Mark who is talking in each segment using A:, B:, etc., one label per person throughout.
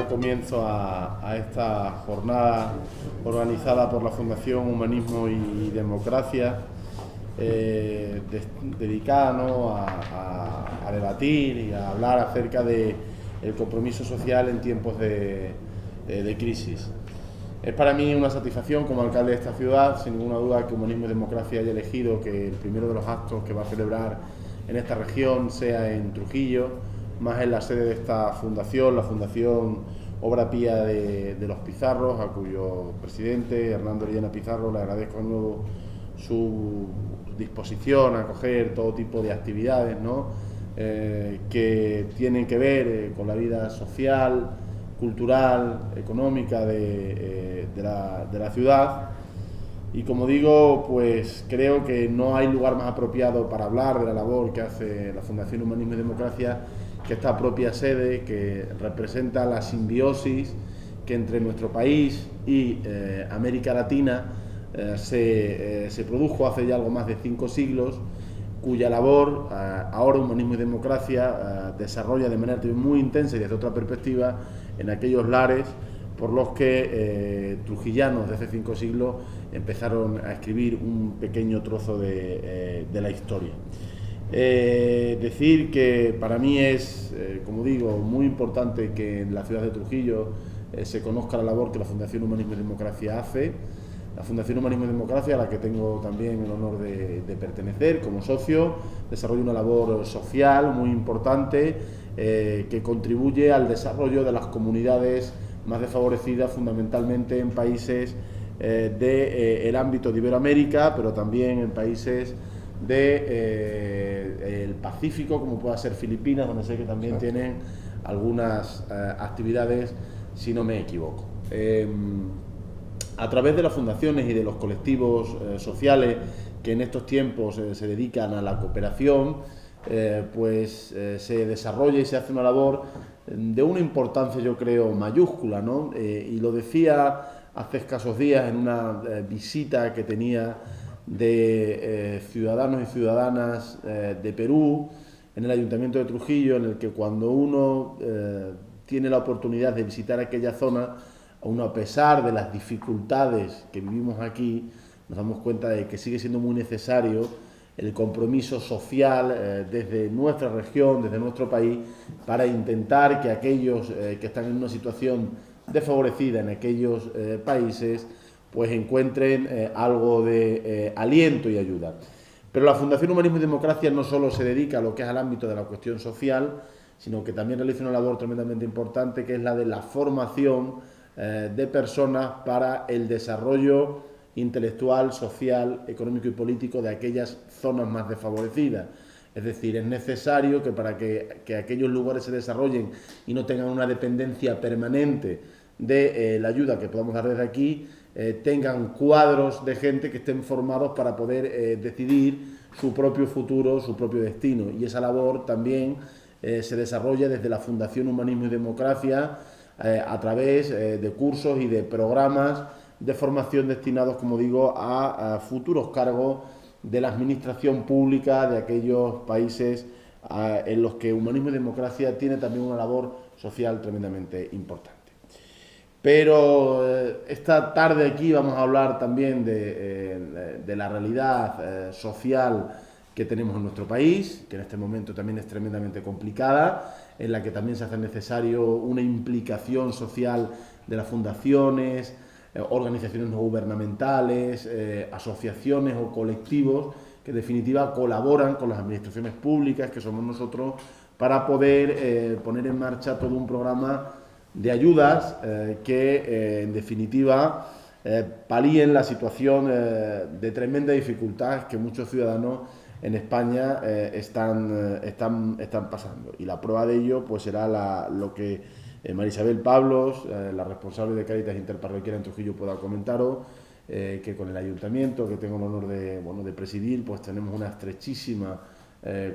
A: comienzo a esta jornada organizada por la Fundación Humanismo y Democracia, dedicada, ¿no?, a debatir y a hablar acerca del compromiso social en tiempos de crisis. Es para mí una satisfacción como alcalde de esta ciudad, sin ninguna duda, que Humanismo y Democracia haya elegido que el primero de los actos que va a celebrar en esta región sea en Trujillo, más en la sede de esta fundación, la Fundación Obra Pía de los Pizarros, a cuyo presidente, Hernando Orellana Pizarro, le agradezco de nuevo su disposición a acoger todo tipo de actividades, ¿no?, que tienen que ver con la vida social, cultural, económica de la ciudad. Y como digo, pues creo que no hay lugar más apropiado para hablar de la labor que hace la Fundación Humanismo y Democracia que esta propia sede, que representa la simbiosis que entre nuestro país y América Latina se produjo hace ya algo más de 5 siglos, cuya labor ahora Humanismo y Democracia desarrolla de manera muy intensa y desde otra perspectiva en aquellos lares por los que trujillanos de hace 5 siglos empezaron a escribir un pequeño trozo de la historia. Decir que para mí es, como digo, muy importante que en la ciudad de Trujillo se conozca la labor que la Fundación Humanismo y Democracia hace. La Fundación Humanismo y Democracia, a la que tengo también el honor de pertenecer como socio, desarrolla una labor social muy importante que contribuye al desarrollo de las comunidades más desfavorecidas, fundamentalmente en países del ámbito de Iberoamérica, pero también en países del Pacífico, como pueda ser Filipinas, donde sé que también tienen algunas actividades, si no me equivoco. A través de las fundaciones y de los colectivos sociales que en estos tiempos se dedican a la cooperación, se desarrolla y se hace una labor de una importancia, yo creo, mayúscula, ¿no? Y lo decía hace escasos días en una visita que tenía de ciudadanos y ciudadanas de Perú, en el Ayuntamiento de Trujillo, en el que cuando uno tiene la oportunidad de visitar aquella zona, aún a pesar de las dificultades que vivimos aquí, nos damos cuenta de que sigue siendo muy necesario el compromiso social desde nuestra región, desde nuestro país, para intentar que aquellos que están en una situación desfavorecida en aquellos países, pues encuentren algo de aliento y ayuda. Pero la Fundación Humanismo y Democracia no solo se dedica a lo que es al ámbito de la cuestión social, sino que también realiza una labor tremendamente importante, que es la de la formación de personas para el desarrollo intelectual, social, económico y político de aquellas zonas más desfavorecidas. Es decir, es necesario que para que aquellos lugares se desarrollen y no tengan una dependencia permanente de la ayuda que podamos dar desde aquí, tengan cuadros de gente que estén formados para poder decidir su propio futuro, su propio destino. Y esa labor también se desarrolla desde la Fundación Humanismo y Democracia a través de cursos y de programas de formación destinados, como digo, a futuros cargos de la administración pública de aquellos países en los que Humanismo y Democracia tiene también una labor social tremendamente importante. Pero esta tarde aquí vamos a hablar también de la realidad social que tenemos en nuestro país, que en este momento también es tremendamente complicada, en la que también se hace necesario una implicación social de las fundaciones, organizaciones no gubernamentales, asociaciones o colectivos que en definitiva colaboran con las administraciones públicas, que somos nosotros, para poder poner en marcha todo un programa de ayudas que en definitiva palíen la situación de tremenda dificultad que muchos ciudadanos en España están pasando. Y la prueba de ello pues será lo que María Isabel Pablos, la responsable de Cáritas Interparroquial en Trujillo, pueda comentaros, que con el ayuntamiento que tengo el honor de presidir, pues tenemos una estrechísima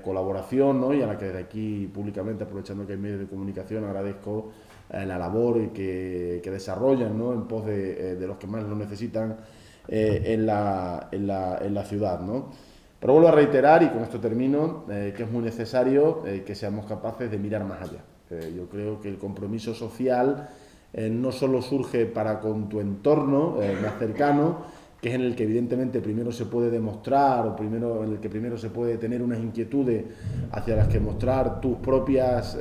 A: colaboración, ¿no? Y a la que desde aquí públicamente, aprovechando que hay medios de comunicación, agradezco la labor que desarrollan, ¿no?, en pos de los que más lo necesitan en la ciudad, ¿no? Pero vuelvo a reiterar, y con esto termino, que es muy necesario que seamos capaces de mirar más allá. Yo creo que el compromiso social no solo surge para con tu entorno más cercano, que es en el que evidentemente primero se puede demostrar o en el que primero se puede tener unas inquietudes hacia las que mostrar tus propias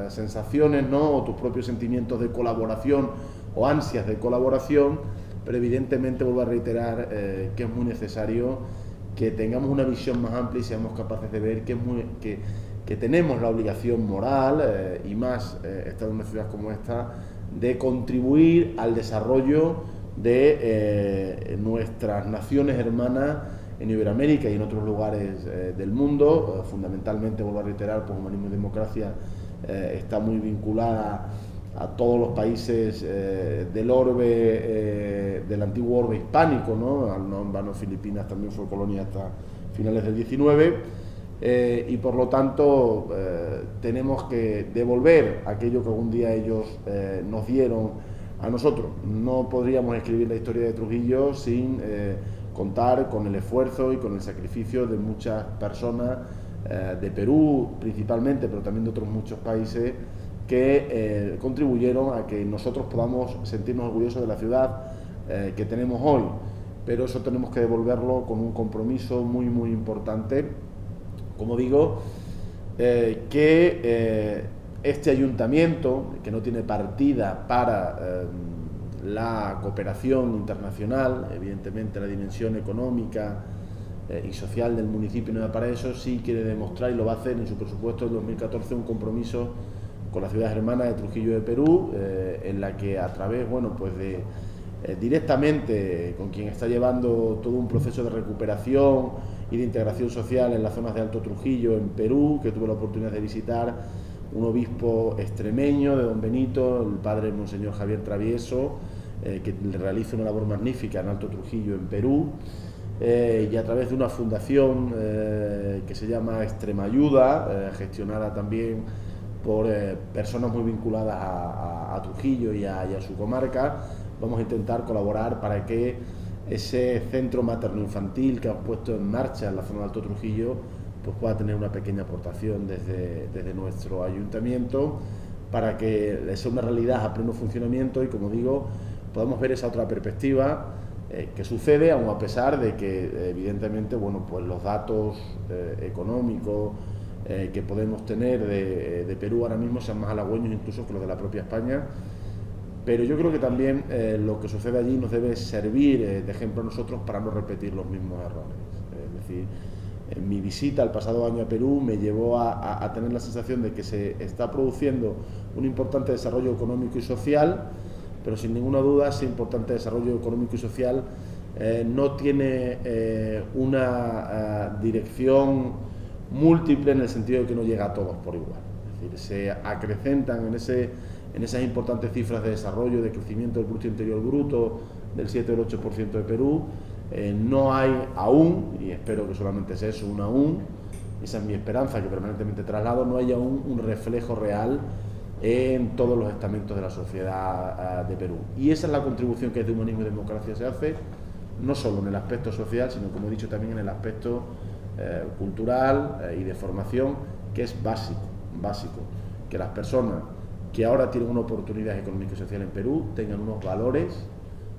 A: sensaciones, ¿no? O tus propios sentimientos de colaboración o ansias de colaboración, pero evidentemente vuelvo a reiterar que es muy necesario que tengamos una visión más amplia y seamos capaces de ver que tenemos la obligación moral, y más estando en una ciudad como esta, de contribuir al desarrollo de nuestras naciones hermanas en Iberoamérica y en otros lugares del mundo. Fundamentalmente, vuelvo a reiterar, pues Humanismo y Democracia está muy vinculada a todos los países del orbe, del antiguo orbe hispánico, ¿no? En vano Filipinas también fue colonia hasta finales del 19, y por lo tanto tenemos que devolver aquello que algún día ellos nos dieron a nosotros. No podríamos escribir la historia de Trujillo sin contar con el esfuerzo y con el sacrificio de muchas personas de Perú principalmente, pero también de otros muchos países que contribuyeron a que nosotros podamos sentirnos orgullosos de la ciudad que tenemos hoy. Pero eso tenemos que devolverlo con un compromiso muy, muy importante. Como digo, este ayuntamiento, que no tiene partida para la cooperación internacional, evidentemente la dimensión económica y social del municipio no da para eso, sí quiere demostrar, y lo va a hacer en su presupuesto del 2014, un compromiso con la ciudad hermana de Trujillo de Perú, en la que a través, bueno, pues de directamente con quien está llevando todo un proceso de recuperación y de integración social en las zonas de Alto Trujillo, en Perú, que tuve la oportunidad de visitar, un obispo extremeño de Don Benito, el padre Monseñor Javier Travieso, que realiza una labor magnífica en Alto Trujillo, en Perú, y a través de una fundación que se llama Extremayuda, gestionada también por personas muy vinculadas a Trujillo y a su comarca. Vamos a intentar colaborar para que ese centro materno-infantil que hemos puesto en marcha en la zona de Alto Trujillo pues pueda tener una pequeña aportación desde nuestro ayuntamiento, para que sea una realidad a pleno funcionamiento y, como digo, podamos ver esa otra perspectiva que sucede, aun a pesar de que evidentemente, bueno, pues los datos económicos que podemos tener de Perú ahora mismo sean más halagüeños incluso que los de la propia España. Pero yo creo que también lo que sucede allí nos debe servir de ejemplo a nosotros para no repetir los mismos errores. Es decir, mi visita el pasado año a Perú me llevó a tener la sensación de que se está produciendo un importante desarrollo económico y social, pero sin ninguna duda ese importante desarrollo económico y social no tiene una dirección múltiple, en el sentido de que no llega a todos por igual. Es decir, se acrecentan en esas importantes cifras de desarrollo, de crecimiento del Producto Interior Bruto del 7 o el 8% de Perú. No hay aún, y espero que solamente sea eso, un aún, esa es mi esperanza que permanentemente traslado, no hay aún un reflejo real en todos los estamentos de la sociedad de Perú. Y esa es la contribución que desde Humanismo y Democracia se hace, no solo en el aspecto social, sino, como he dicho, también en el aspecto cultural y de formación, que es básico, que las personas que ahora tienen una oportunidad económica y social en Perú tengan unos valores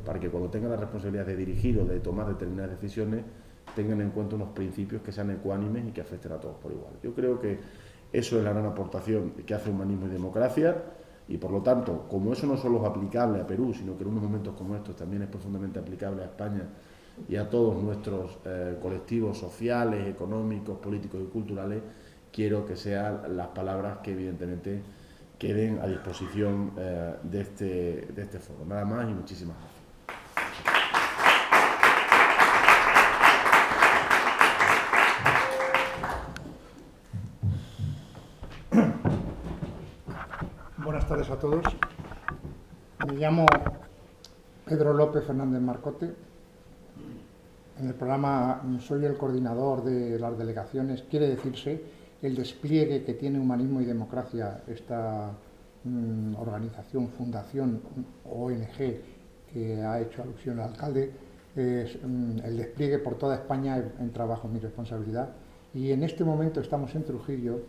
A: para que cuando tengan la responsabilidad de dirigir o de tomar determinadas decisiones tengan en cuenta unos principios que sean ecuánimes y que afecten a todos por igual. Yo creo que eso es la gran aportación que hace Humanismo y Democracia, y por lo tanto, como eso no solo es aplicable a Perú, sino que en unos momentos como estos también es profundamente aplicable a España y a todos nuestros colectivos sociales, económicos, políticos y culturales, quiero que sean las palabras que evidentemente queden a disposición de este foro. Nada más y muchísimas gracias.
B: Buenas tardes a todos. Me llamo Pedro López Fernández Marcote. En el programa soy el coordinador de las delegaciones. Quiere decirse el despliegue que tiene Humanismo y Democracia, esta organización, fundación, ONG, que ha hecho alusión al alcalde, es el despliegue por toda España en trabajo, mi responsabilidad. Y en este momento estamos en Trujillo,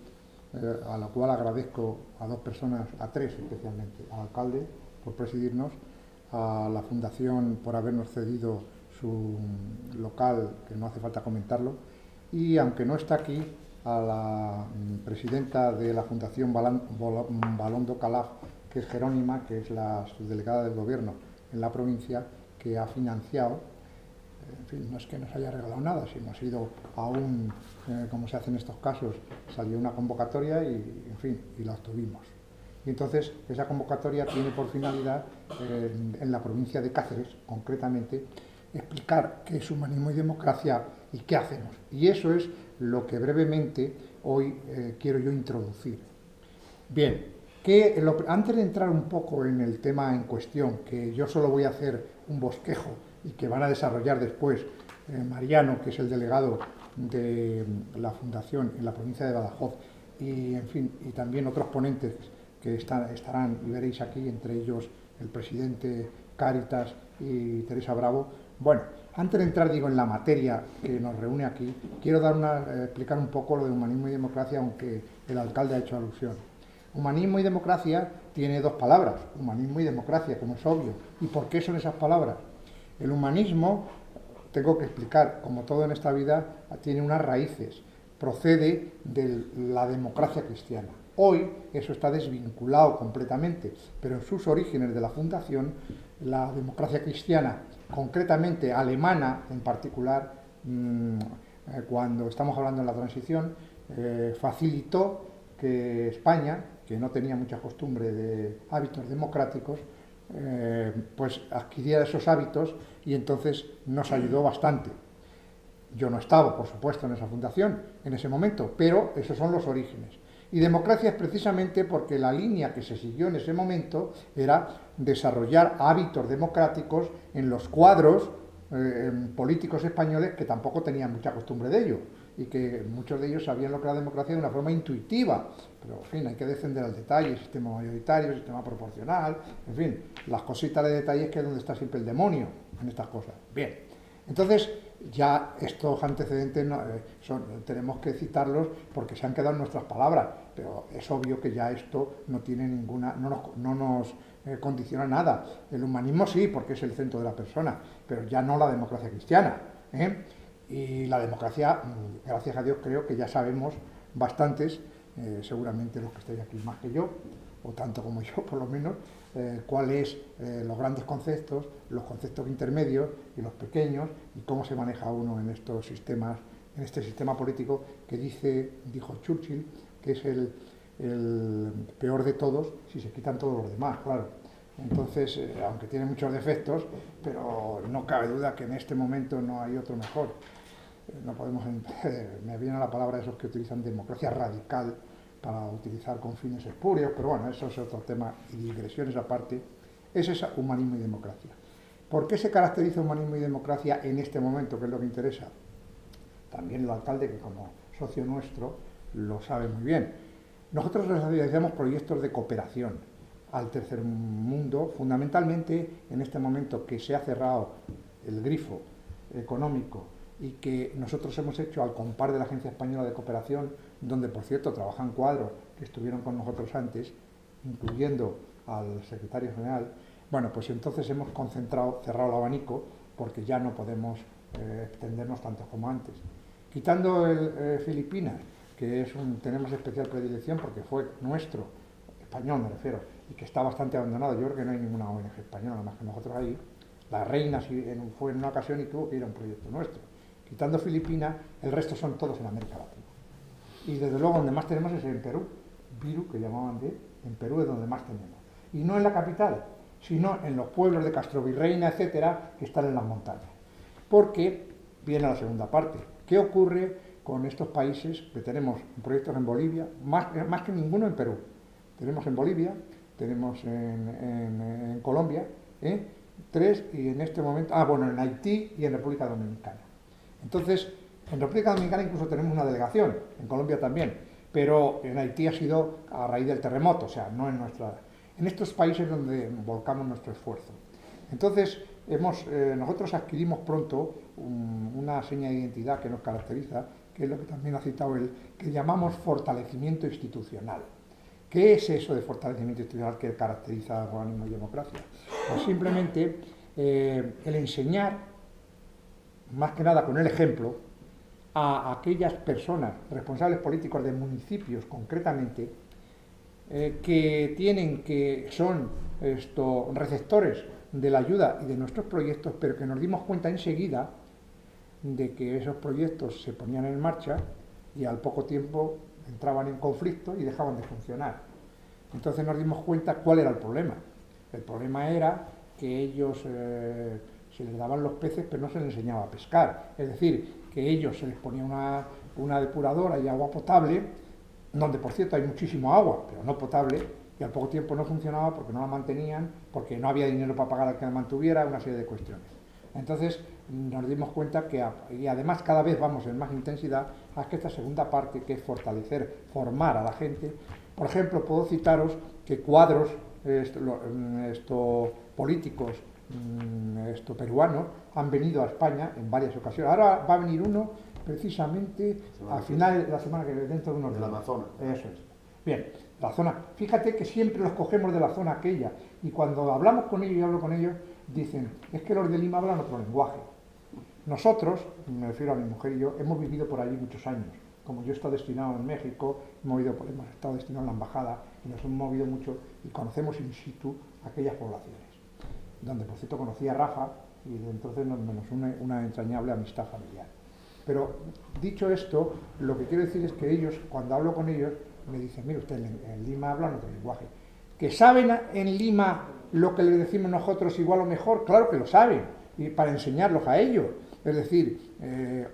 B: a la cual agradezco a dos personas, a tres especialmente, al alcalde, por presidirnos, a la Fundación por habernos cedido su local, que no hace falta comentarlo, y aunque no está aquí, a la presidenta de la Fundación Balondo Calaf, que es Jerónima, que es la subdelegada del gobierno en la provincia, que ha financiado. En fin, no es que nos haya regalado nada, si hemos ido a un, como se hace en estos casos, salió una convocatoria y, en fin, y la obtuvimos. Y entonces esa convocatoria tiene por finalidad, en la provincia de Cáceres, concretamente, explicar qué es humanismo y democracia y qué hacemos. Y eso es lo que brevemente hoy quiero yo introducir. Bien, antes de entrar un poco en el tema en cuestión, que yo solo voy a hacer un bosquejo y que van a desarrollar después Mariano, que es el delegado de la Fundación en la provincia de Badajoz, y en fin, y también otros ponentes que estarán y veréis aquí, entre ellos el presidente Cáritas y Teresa Bravo. Bueno, antes de entrar, digo, en la materia que nos reúne aquí, quiero explicar un poco lo de humanismo y democracia, aunque el alcalde ha hecho alusión. Humanismo y democracia tiene dos palabras, humanismo y democracia, como es obvio. ¿Y por qué son esas palabras? El humanismo, tengo que explicar, como todo en esta vida, tiene unas raíces, procede de la democracia cristiana. Hoy eso está desvinculado completamente, pero en sus orígenes de la fundación, la democracia cristiana, concretamente alemana en particular, cuando estamos hablando de la transición, facilitó que España, que no tenía mucha costumbre de hábitos democráticos, pues adquiriera esos hábitos y entonces nos ayudó bastante. Yo no estaba, por supuesto, en esa fundación en ese momento, pero esos son los orígenes. Y democracia es precisamente porque la línea que se siguió en ese momento era desarrollar hábitos democráticos en los cuadros políticos españoles que tampoco tenían mucha costumbre de ello y que muchos de ellos sabían lo que era la democracia de una forma intuitiva, pero en fin, hay que descender al detalle, sistema mayoritario, sistema proporcional, en fin, las cositas de detalles que es donde está siempre el demonio en estas cosas. Bien, entonces ya estos antecedentes tenemos que citarlos porque se han quedado en nuestras palabras, pero es obvio que ya esto no tiene ninguna, no nos condiciona nada. El humanismo sí, porque es el centro de la persona, pero ya no la democracia cristiana, ¿eh? Y la democracia, gracias a Dios, creo que ya sabemos bastantes, seguramente los que estáis aquí más que yo, o tanto como yo por lo menos, cuáles los grandes conceptos, los conceptos intermedios y los pequeños, y cómo se maneja uno en estos sistemas, en este sistema político que dijo Churchill, que es el peor de todos si se quitan todos los demás, claro. Entonces, aunque tiene muchos defectos, pero no cabe duda que en este momento no hay otro mejor. No podemos, me viene la palabra de esos que utilizan democracia radical para utilizar con fines espurios, pero bueno, eso es otro tema y digresiones aparte. Es esa humanismo y democracia. ¿Por qué se caracteriza humanismo y democracia en este momento, que es lo que interesa? También el alcalde, que como socio nuestro, lo sabe muy bien. Nosotros realizamos proyectos de cooperación al tercer mundo, fundamentalmente en este momento que se ha cerrado el grifo económico y que nosotros hemos hecho al compar de la Agencia Española de Cooperación, donde por cierto trabajan cuadros que estuvieron con nosotros antes, incluyendo al secretario general. Bueno, pues entonces hemos cerrado el abanico, porque ya no podemos extendernos tanto como antes. Quitando Filipinas, que tenemos especial predilección porque fue nuestro, español me refiero, y que está bastante abandonado. Yo creo que no hay ninguna ONG española, nada más que nosotros ahí. La Reina fue en una ocasión y tuvo que ir a un proyecto nuestro. Quitando Filipinas, el resto son todos en América Latina. Y desde luego donde más tenemos es en Perú, Viru, que llamaban en Perú es donde más tenemos. Y no en la capital, sino en los pueblos de Castrovirreina, etcétera, que están en las montañas. Porque viene la segunda parte. ¿Qué ocurre con estos países que tenemos proyectos en Bolivia? Más que ninguno en Perú. Tenemos en Bolivia, tenemos en Colombia, 3, y en este momento, en Haití y en República Dominicana. Entonces, en República Dominicana incluso tenemos una delegación, en Colombia también, pero en Haití ha sido a raíz del terremoto, o sea, no en estos países donde volcamos nuestro esfuerzo. Entonces, nosotros adquirimos pronto una seña de identidad que nos caracteriza, que es lo que también ha citado él, que llamamos fortalecimiento institucional. ¿Qué es eso de fortalecimiento institucional que caracteriza al organismo de democracia? Pues simplemente el enseñar, más que nada con el ejemplo, a aquellas personas, responsables políticos de municipios concretamente, que son receptores de la ayuda y de nuestros proyectos, pero que nos dimos cuenta enseguida de que esos proyectos se ponían en marcha y al poco tiempo entraban en conflicto y dejaban de funcionar. Entonces nos dimos cuenta cuál era el problema. El problema era que ellos se les daban los peces pero no se les enseñaba a pescar. Es decir, que ellos se les ponía una depuradora y agua potable, donde por cierto hay muchísimo agua, pero no potable, y al poco tiempo no funcionaba porque no la mantenían, porque no había dinero para pagar al que la mantuviera, una serie de cuestiones. Entonces nos dimos cuenta que, y además cada vez vamos en más intensidad, a que esta segunda parte, que es fortalecer, formar a la gente. Por ejemplo, puedo citaros que cuadros políticos peruanos han venido a España en varias ocasiones. Ahora va a venir uno precisamente al final de la semana, que dentro de unos días.
A: De la Amazonas.
B: Eso es. Bien, la zona. Fíjate que siempre los cogemos de la zona aquella, y cuando hablamos con ellos y hablo con ellos, dicen, es que los de Lima hablan otro lenguaje. Nosotros, me refiero a mi mujer y yo, hemos vivido por allí muchos años. Como yo he estado destinado en México, hemos estado destinados en la embajada y nos hemos movido mucho y conocemos in situ aquellas poblaciones, donde por cierto conocí a Rafa y de entonces nos une una entrañable amistad familiar. Pero dicho esto, lo que quiero decir es que ellos, cuando hablo con ellos, me dicen, mire usted, en Lima hablan otro lenguaje. ¿Que saben en Lima lo que les decimos nosotros igual o mejor? Claro que lo saben, y para enseñarlos a ellos. Es decir,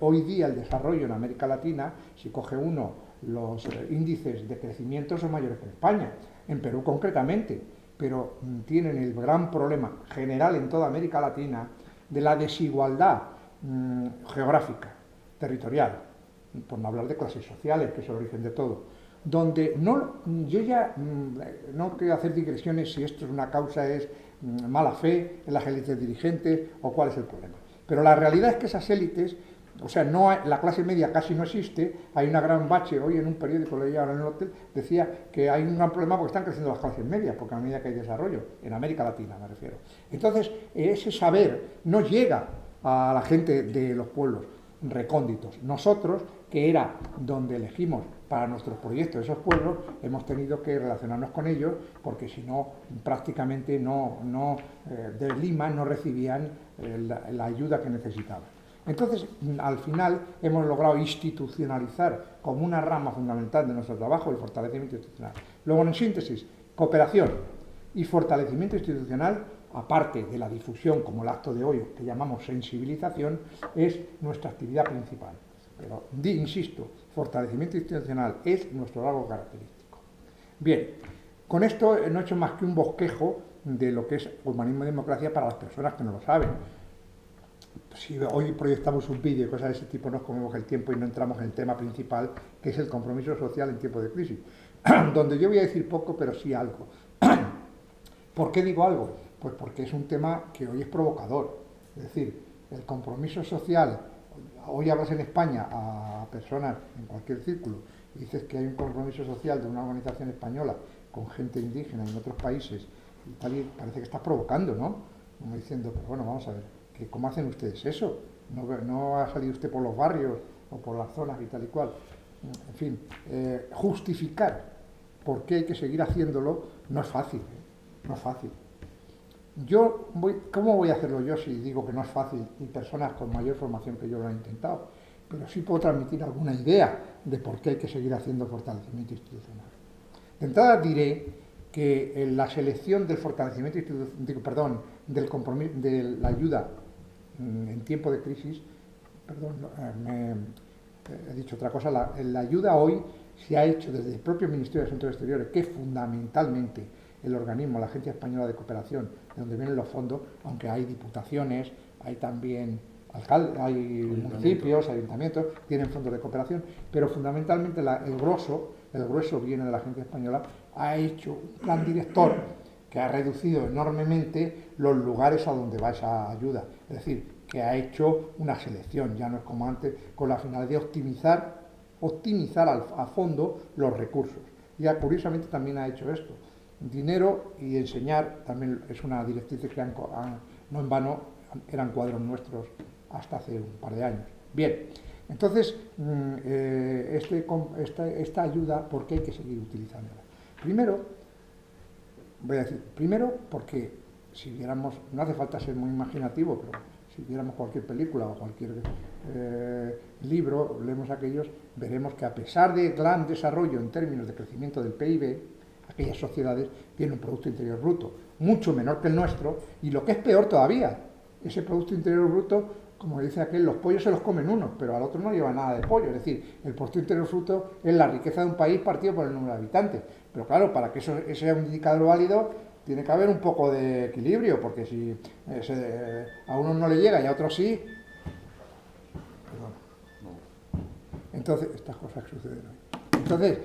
B: hoy día el desarrollo en América Latina, si coge uno, los índices de crecimiento son mayores que en España, en Perú concretamente, pero tienen el gran problema general en toda América Latina de la desigualdad geográfica, territorial, por no hablar de clases sociales, que es el origen de todo, donde yo ya no quiero hacer digresiones si esto es una causa, es mala fe en las élites dirigentes o cuál es el problema. Pero la realidad es que esas élites, o sea, la clase media casi no existe. Hay una gran bache, hoy en un periódico leía ahora en el hotel, decía que hay un gran problema porque están creciendo las clases medias, porque a medida que hay desarrollo, en América Latina me refiero. Entonces, ese saber no llega a la gente de los pueblos recónditos. Nosotros, que era donde elegimos para nuestros proyectos esos pueblos, hemos tenido que relacionarnos con ellos, porque si no, prácticamente de Lima no recibían la ayuda que necesitaban. Entonces, al final, hemos logrado institucionalizar como una rama fundamental de nuestro trabajo el fortalecimiento institucional. Luego, en síntesis, cooperación y fortalecimiento institucional, aparte de la difusión, como el acto de hoy, que llamamos sensibilización, es nuestra actividad principal. Pero, insisto, fortalecimiento institucional es nuestro rasgo característico. Bien, con esto no he hecho más que un bosquejo de lo que es humanismo y democracia para las personas que no lo saben. Si hoy proyectamos un vídeo y cosas de ese tipo, nos comemos el tiempo y no entramos en el tema principal, que es el compromiso social en tiempo de crisis, donde yo voy a decir poco, pero sí algo. ¿Por qué digo algo? Pues porque es un tema que hoy es provocador. Es decir, el compromiso social, hoy hablas en España a personas en cualquier círculo y dices que hay un compromiso social de una organización española con gente indígena en otros países y tal, y parece que estás provocando, ¿no? Como diciendo, pero bueno, vamos a ver, ¿cómo hacen ustedes eso? ¿No ha salido usted por los barrios o por las zonas y tal y cual? En fin, justificar por qué hay que seguir haciéndolo no es fácil, no es fácil. ¿Cómo voy a hacerlo yo si digo que no es fácil y personas con mayor formación que yo lo han intentado? Pero sí puedo transmitir alguna idea de por qué hay que seguir haciendo fortalecimiento institucional. De entrada diré que en la selección del fortalecimiento institucional, del compromiso, de la ayuda en tiempo de crisis, he dicho otra cosa, la ayuda hoy se ha hecho desde el propio Ministerio de Asuntos Exteriores, que es fundamentalmente el organismo, la Agencia Española de Cooperación, de donde vienen los fondos, aunque hay diputaciones, hay también alcaldes, hay municipios, ayuntamientos, tienen fondos de cooperación, pero fundamentalmente el grueso viene de la Agencia Española, ha hecho un plan director que ha reducido enormemente los lugares a donde va esa ayuda, es decir, que ha hecho una selección, ya no es como antes, con la finalidad de optimizar a fondo los recursos. ya curiosamente también ha hecho esto. Dinero y enseñar también es una directriz que no en vano eran cuadros nuestros hasta hace un par de años. Bien, entonces esta ayuda, ¿por qué hay que seguir utilizándola? Primero porque si viéramos, no hace falta ser muy imaginativo, pero si viéramos cualquier película o cualquier libro, leemos aquellos, veremos que a pesar de gran desarrollo en términos de crecimiento del PIB, aquellas sociedades tienen un Producto Interior Bruto mucho menor que el nuestro, y lo que es peor todavía, ese Producto Interior Bruto, como dice aquel, los pollos se los comen unos, pero al otro no lleva nada de pollo. Es decir, el Producto Interior Bruto es la riqueza de un país partido por el número de habitantes. Pero claro, para que eso sea un indicador válido, tiene que haber un poco de equilibrio, porque si a uno no le llega y a otros sí... Entonces, estas cosas suceden hoy. Entonces,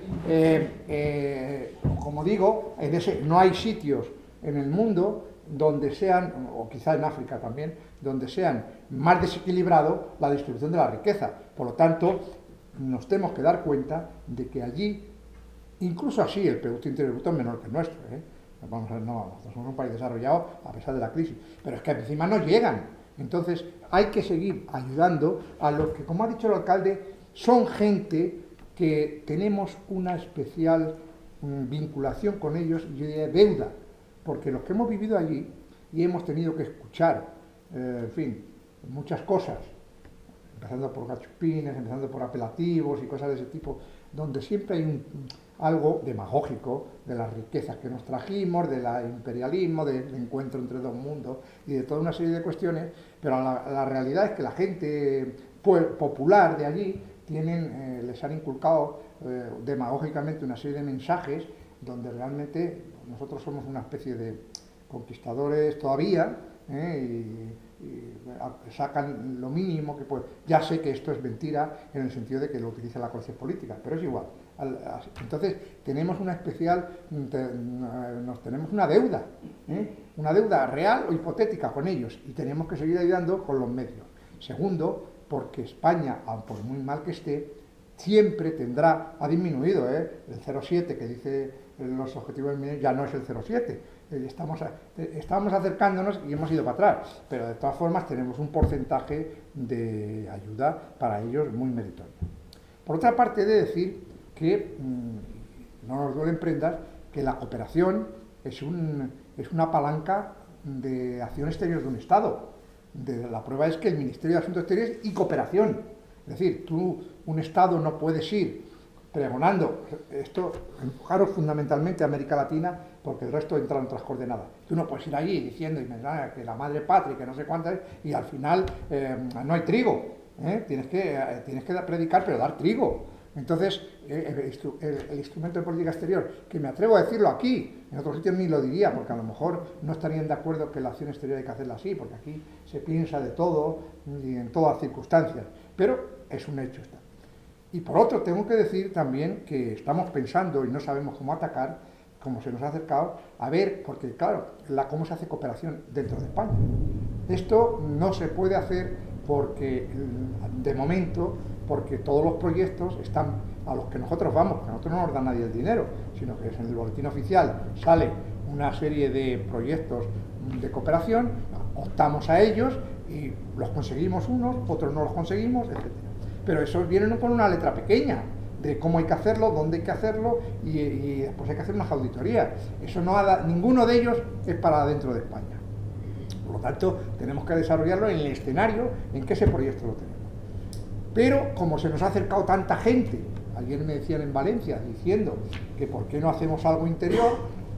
B: como digo, no hay sitios en el mundo donde sean, o quizá en África también, donde sean más desequilibrado la distribución de la riqueza. Por lo tanto, nos tenemos que dar cuenta de que allí, incluso así, el Producto Interior Bruto es menor que el nuestro. Nosotros somos un país desarrollado a pesar de la crisis, pero es que encima no llegan. Entonces, hay que seguir ayudando a los que, como ha dicho el alcalde, son gente que tenemos una especial vinculación con ellos, yo diría deuda, porque los que hemos vivido allí y hemos tenido que escuchar, en fin, muchas cosas, empezando por gachupines, empezando por apelativos y cosas de ese tipo, donde siempre hay algo demagógico de las riquezas que nos trajimos, del imperialismo, del encuentro entre dos mundos y de toda una serie de cuestiones, pero la realidad es que la gente popular de allí les han inculcado demagógicamente una serie de mensajes donde realmente nosotros somos una especie de conquistadores todavía, y sacan lo mínimo que pueden. Ya sé que esto es mentira en el sentido de que lo utiliza la clase política, pero es igual. Entonces tenemos tenemos una deuda real o hipotética con ellos, y tenemos que seguir ayudando con los medios. Segundo, porque España, aun por muy mal que esté, siempre ha disminuido, el 0,7 que dice los objetivos del milenio ya no es el 0,7, estamos acercándonos y hemos ido para atrás, pero de todas formas tenemos un porcentaje de ayuda para ellos muy meritorio. Por otra parte, he de decir que, no nos duelen prendas, que la cooperación es una palanca de acción exterior de un Estado. La prueba es que el Ministerio de Asuntos Exteriores y Cooperación, es decir, un Estado no puedes ir pregonando esto, enfocaros fundamentalmente a América Latina, porque el resto entra en otras coordenadas. Tú no puedes ir allí diciendo que la madre patria, que no sé cuántas, y al final no hay trigo. Tienes que predicar, pero dar trigo. Entonces, el instrumento de política exterior, que me atrevo a decirlo aquí, en otros sitios ni lo diría, porque a lo mejor no estarían de acuerdo que la acción exterior hay que hacerla así, porque aquí se piensa de todo y en todas circunstancias, pero es un hecho. Y por otro, tengo que decir también que estamos pensando y no sabemos cómo atacar, como se nos ha acercado, a ver, porque claro, cómo se hace cooperación dentro de España. Esto no se puede hacer porque, de momento, porque todos los proyectos están a los que nosotros vamos, que a nosotros no nos da nadie el dinero, sino que en el boletín oficial sale una serie de proyectos de cooperación, optamos a ellos y los conseguimos unos, otros no los conseguimos, etc. Pero esos vienen con una letra pequeña de cómo hay que hacerlo, dónde hay que hacerlo y después hay que hacer unas auditorías. Ninguno de ellos es para dentro de España. Por lo tanto, tenemos que desarrollarlo en el escenario en que ese proyecto lo tenemos. Pero como se nos ha acercado tanta gente, ayer me decían en Valencia diciendo que por qué no hacemos algo interior,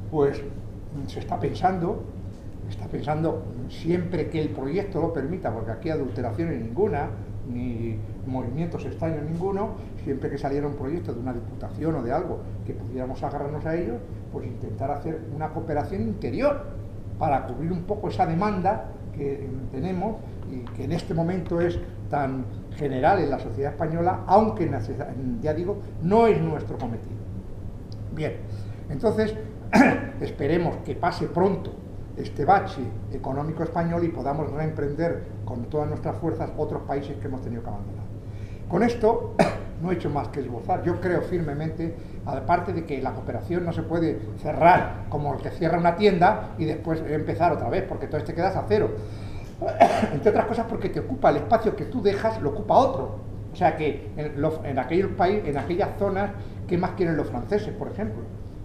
B: pues se está pensando siempre que el proyecto lo permita, porque aquí adulteraciones ninguna, ni movimientos extraños ninguno, siempre que saliera un proyecto de una diputación o de algo que pudiéramos agarrarnos a ellos, pues intentar hacer una cooperación interior para cubrir un poco esa demanda que tenemos y que en este momento es tan general en la sociedad española, aunque ya digo, no es nuestro cometido. Bien, entonces esperemos que pase pronto este bache económico español y podamos reemprender con todas nuestras fuerzas otros países que hemos tenido que abandonar. Con esto no he hecho más que esbozar. Yo creo firmemente, aparte de que la cooperación no se puede cerrar como el que cierra una tienda y después empezar otra vez, porque entonces te quedas a cero. Entre otras cosas porque te ocupa el espacio que tú dejas, lo ocupa otro. O sea que en aquellos países, en aquellas zonas, ¿qué más quieren los franceses, por ejemplo?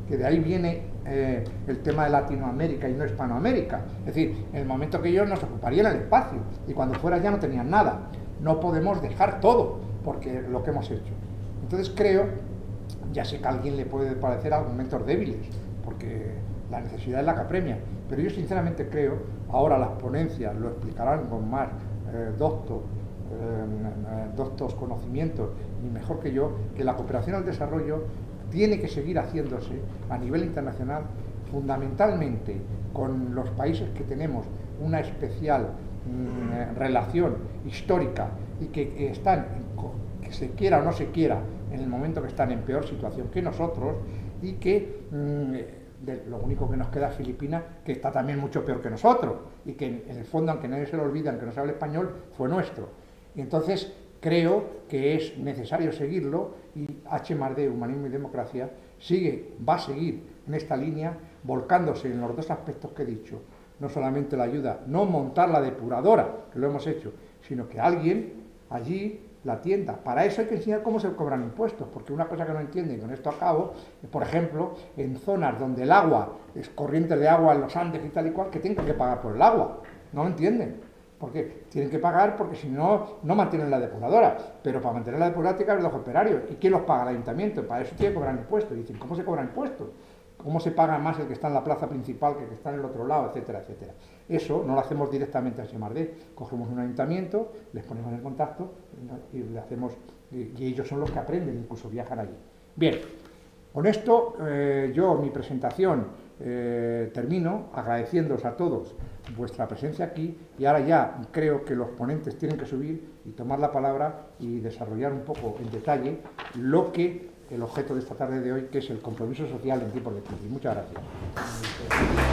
B: Que de ahí viene el tema de Latinoamérica y no Hispanoamérica. Es decir, en el momento que ellos nos ocuparían el espacio y cuando fuera ya no tenían nada. No podemos dejar todo, porque lo que hemos hecho. Entonces creo, ya sé que a alguien le puede parecer argumentos débiles, porque la necesidad es la que apremia, pero yo sinceramente creo, ahora las ponencias lo explicarán con más doctos conocimientos y mejor que yo, que la cooperación al desarrollo tiene que seguir haciéndose a nivel internacional, fundamentalmente con los países que tenemos una especial relación histórica y que están, que se quiera o no se quiera, en el momento que están en peor situación que nosotros, y que lo único que nos queda es Filipinas, que está también mucho peor que nosotros, y que en el fondo, aunque nadie se lo olvida, aunque no se hable español, fue nuestro. Y entonces creo que es necesario seguirlo, y H+D, Humanismo y Democracia, va a seguir en esta línea, volcándose en los dos aspectos que he dicho. No solamente la ayuda, no montar la depuradora, que lo hemos hecho, sino que alguien allí la atienda. Para eso hay que enseñar cómo se cobran impuestos, porque una cosa que no entienden, y con esto acabo, por ejemplo, en zonas donde el agua es corriente de agua en los Andes y tal y cual, que tienen que pagar por el agua. No lo entienden. Porque tienen que pagar porque si no, no mantienen la depuradora. Pero para mantener la depuradora tiene que haber los operarios. ¿Y quién los paga? El ayuntamiento. Para eso tiene que cobrar impuestos. Y dicen, ¿cómo se cobran impuestos? ¿Cómo se paga más el que está en la plaza principal que el que está en el otro lado, etcétera, etcétera? Eso no lo hacemos directamente a H+D. Cogemos un ayuntamiento, les ponemos en contacto y le hacemos, y ellos son los que aprenden, incluso viajan allí. Bien, con esto yo mi presentación termino agradeciéndoos a todos vuestra presencia aquí, y ahora ya creo que los ponentes tienen que subir y tomar la palabra y desarrollar un poco en detalle lo que el objeto de esta tarde de hoy, que es el compromiso social en tiempos de crisis. Muchas gracias.